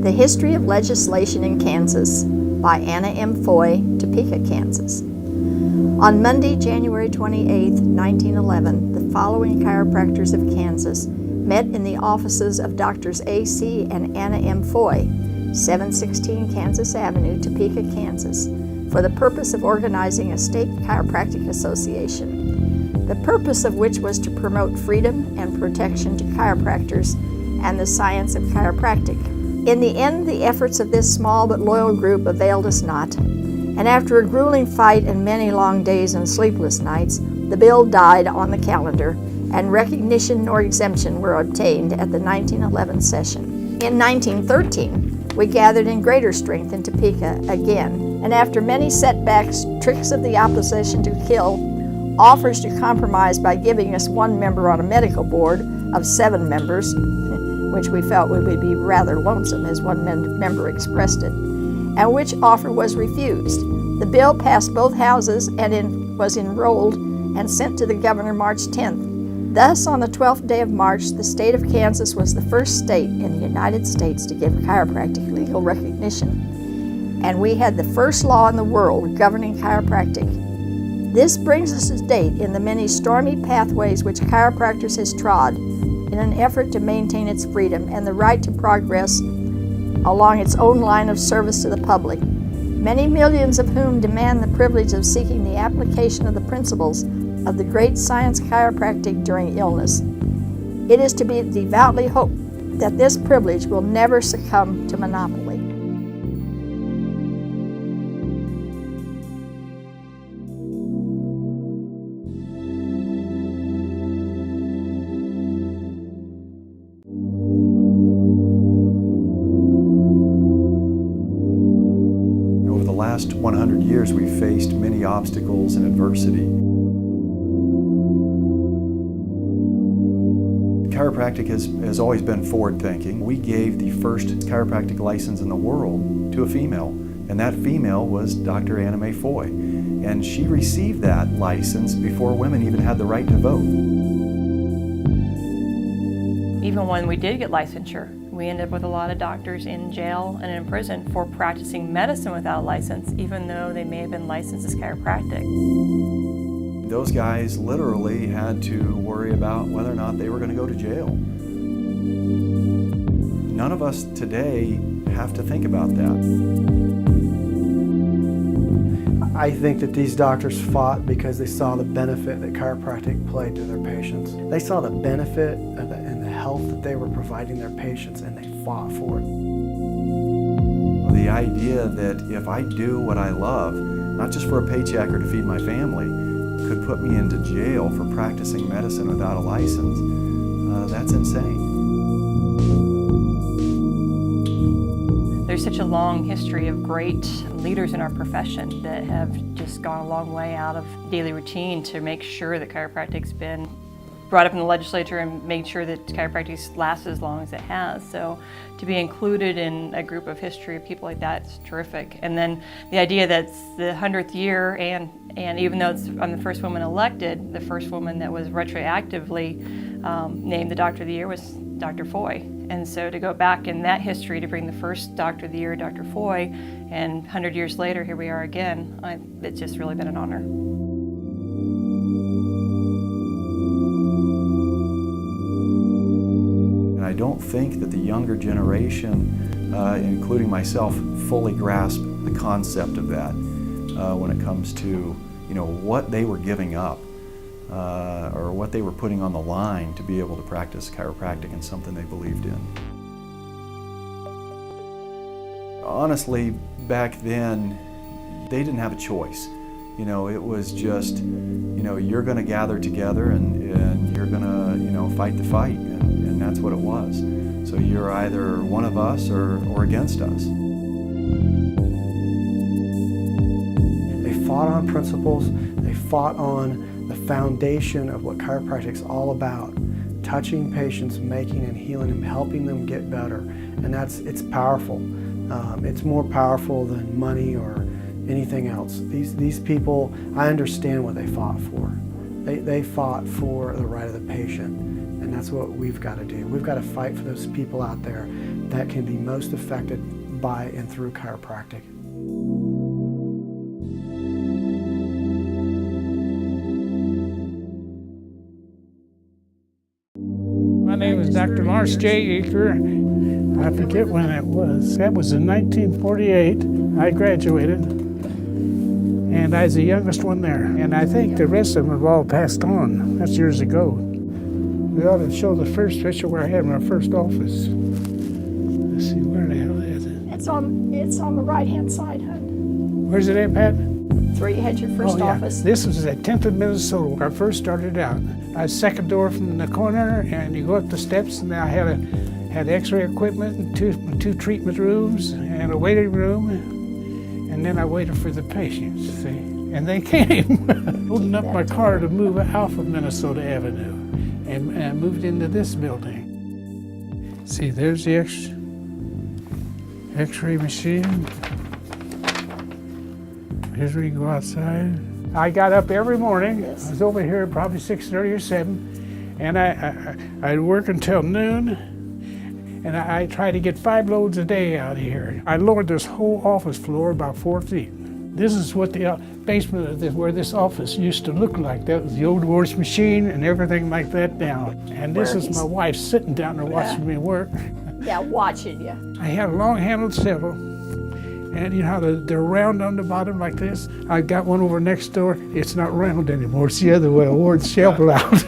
The History of Legislation in Kansas by Anna M. Foy, Topeka, Kansas. On Monday, January 28, 1911, the following chiropractors of Kansas met in the offices of Drs. A.C. and Anna M. Foy, 716 Kansas Avenue, Topeka, Kansas, for the purpose of organizing a state chiropractic association, the purpose of which was to promote freedom and protection to chiropractors and the science of chiropractic. In the end, the efforts of this small but loyal group availed us not, and after a grueling fight and many long days and sleepless nights, the bill died on the calendar, and recognition or exemption were obtained at the 1911 session. In 1913, we gathered in greater strength in Topeka again, and after many setbacks, tricks of the opposition to kill, offers to compromise by giving us one member on a medical board of 7 members, which we felt we would be rather lonesome, as one member expressed it, and which offer was refused. The bill passed both houses and was enrolled and sent to the governor March 10th. Thus, on the 12th day of March, the state of Kansas was the first state in the United States to give chiropractic legal recognition, and we had the first law in the world governing chiropractic. This brings us to date in the many stormy pathways which chiropractors has trod in an effort to maintain its freedom and the right to progress along its own line of service to the public, many millions of whom demand the privilege of seeking the application of the principles of the great science chiropractic during illness. It is to be devoutly hoped that this privilege will never succumb to monopoly. Over the last 100 years, we've faced many obstacles and adversity. Chiropractic has always been forward-thinking. We gave the first chiropractic license in the world to a female, and that female was Dr. Anna Mae Foy. And she received that license before women even had the right to vote. Even when we did get licensure, we ended up with a lot of doctors in jail and in prison for practicing medicine without a license, even though they may have been licensed as chiropractic. Those guys literally had to worry about whether or not they were going to go to jail. None of us today have to think about that. I think that these doctors fought because they saw the benefit that chiropractic played to their patients. They saw the benefit and the health that they were providing their patients, and they fought for it. The idea that if I do what I love, not just for a paycheck or to feed my family, could put me into jail for practicing medicine without a license, that's insane. There's such a long history of great leaders in our profession that have just gone a long way out of daily routine to make sure that chiropractic's been brought up in the legislature and made sure that chiropractic lasts as long as it has. So to be included in a group of history of people like that is terrific. And then the idea that it's the 100th year, and even though I'm the first woman elected, the first woman that was retroactively named the Doctor of the Year was Dr. Foy. And so to go back in that history to bring the first Doctor of the Year, Dr. Foy, and 100 years later, here we are again, it's just really been an honor. And I don't think that the younger generation, including myself, fully grasp the concept of that when it comes to what they were giving up or what they were putting on the line to be able to practice chiropractic and something they believed in. Honestly, back then, they didn't have a choice. It was just, you're going to gather together and you're going to, fight the fight, and that's what it was. So you're either one of us or against us. They fought on principles, they fought on the foundation of what chiropractic's all about, touching patients, making and healing them, helping them get better, and it's powerful. It's more powerful than money or anything else. These people, I understand what they fought for. They fought for the right of the patient, And that's what we've got to do. We've got to fight for those people out there that can be most affected by and through chiropractic. My name is Dr. Lawrence J. Eaker. I forget when that was. That was in 1948. I graduated, and I was the youngest one there. And I think the rest of them have all passed on. That's years ago. We ought to show the first picture where I had my first office. Let's see, where the hell is it? It's on the right-hand side, hon. Where's it at, Pat? It's where you had your first office. This was at 10th and Minnesota where I first started out. I was second door from the corner, and you go up the steps, and I had X-ray equipment and two treatment rooms and a waiting room, and then I waited for the patients, see? And they came. Holding up my car to move off of Minnesota Avenue, and moved into this building. See, there's the X-ray machine. Here's where you go outside. I got up every morning. Yes. I was over here probably 6:30 or 7, and I'd work until noon, and I tried to get 5 loads a day out of here. I lowered this whole office floor about 4 feet. This is what the basement of where this office used to look like. That was the old wash machine and everything like that down. And this is my wife sitting down there watching me work. Yeah, watching you. I had a long-handled shovel. And you know how they're round on the bottom like this? I got one over next door. It's not round anymore. It's the other way. I wore the shovel out.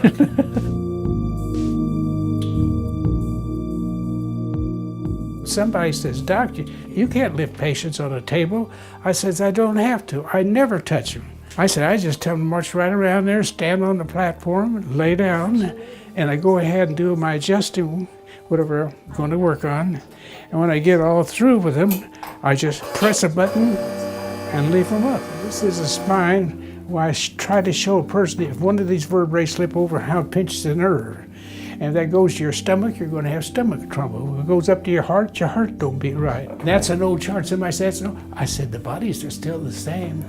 Somebody says, "Doc, you can't lift patients on a table." I says, "I don't have to. I never touch them." I said, "I just tell them to march right around there, stand on the platform, lay down, and I go ahead and do my adjusting, whatever I'm going to work on. And when I get all through with them, I just press a button and leave them up." This is a spine where I try to show a person if one of these vertebrae slip over, how it pinches the nerve. And if that goes to your stomach, you're going to have stomach trouble. If it goes up to your heart don't beat right. And that's an old chart. Somebody said, "No." I said, "The bodies are still the same."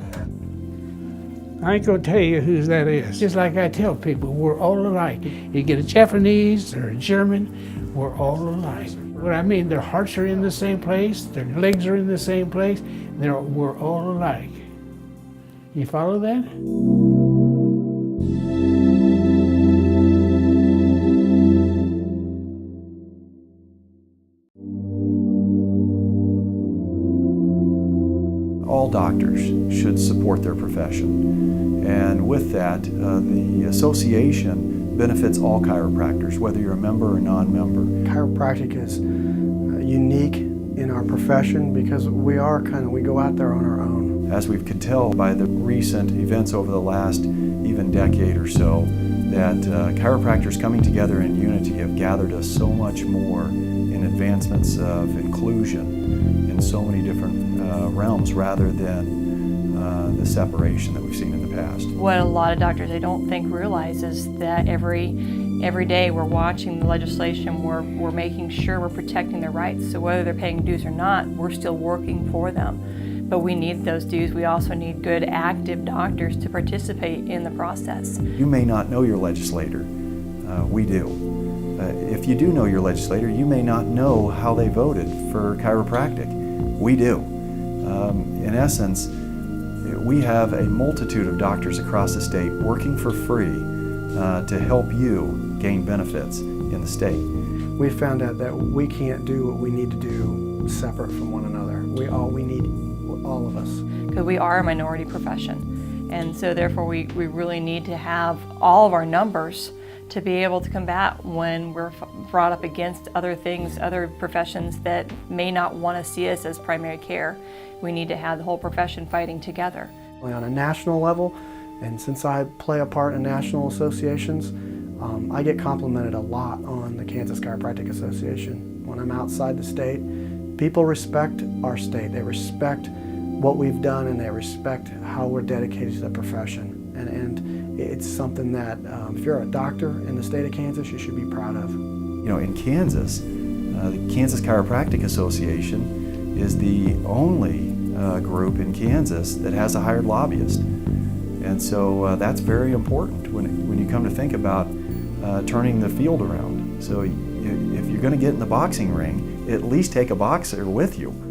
I ain't going to tell you who that is. Just like I tell people, we're all alike. You get a Japanese or a German, we're all alike. What I mean, their hearts are in the same place, their legs are in the same place, we're all alike. You follow that? All doctors should support their profession. And with that, the association benefits all chiropractors, whether you're a member or non-member. Chiropractic is unique in our profession because we go out there on our own. As we can tell by the recent events over the last even decade or so, that chiropractors coming together in unity have gathered us so much more in advancements of inclusion in so many different realms rather than the separation that we've seen in the past. What a lot of doctors I don't think realize is that every day we're watching the legislation, we're making sure we're protecting their rights. So whether they're paying dues or not, we're still working for them. But we need those dues. We also need good active doctors to participate in the process. You may not know your legislator. We do. If you do know your legislator, you may not know how they voted for chiropractic. We do. In essence, we have a multitude of doctors across the state working for free to help you gain benefits in the state. We found out that we can't do what we need to do separate from one another. We need all of us. Because we are a minority profession. And so therefore we really need to have all of our numbers to be able to combat when we're brought up against other things, other professions that may not want to see us as primary care. We need to have the whole profession fighting together. On a national level, and since I play a part in national associations, I get complimented a lot on the Kansas Chiropractic Association. When I'm outside the state, people respect our state. They respect what we've done and they respect how we're dedicated to the profession. And it's something that if you're a doctor in the state of Kansas, you should be proud of. You know, in Kansas, the Kansas Chiropractic Association is the only group in Kansas that has a hired lobbyist. And so that's very important when you come to think about turning the field around. So if you're going to get in the boxing ring, at least take a boxer with you.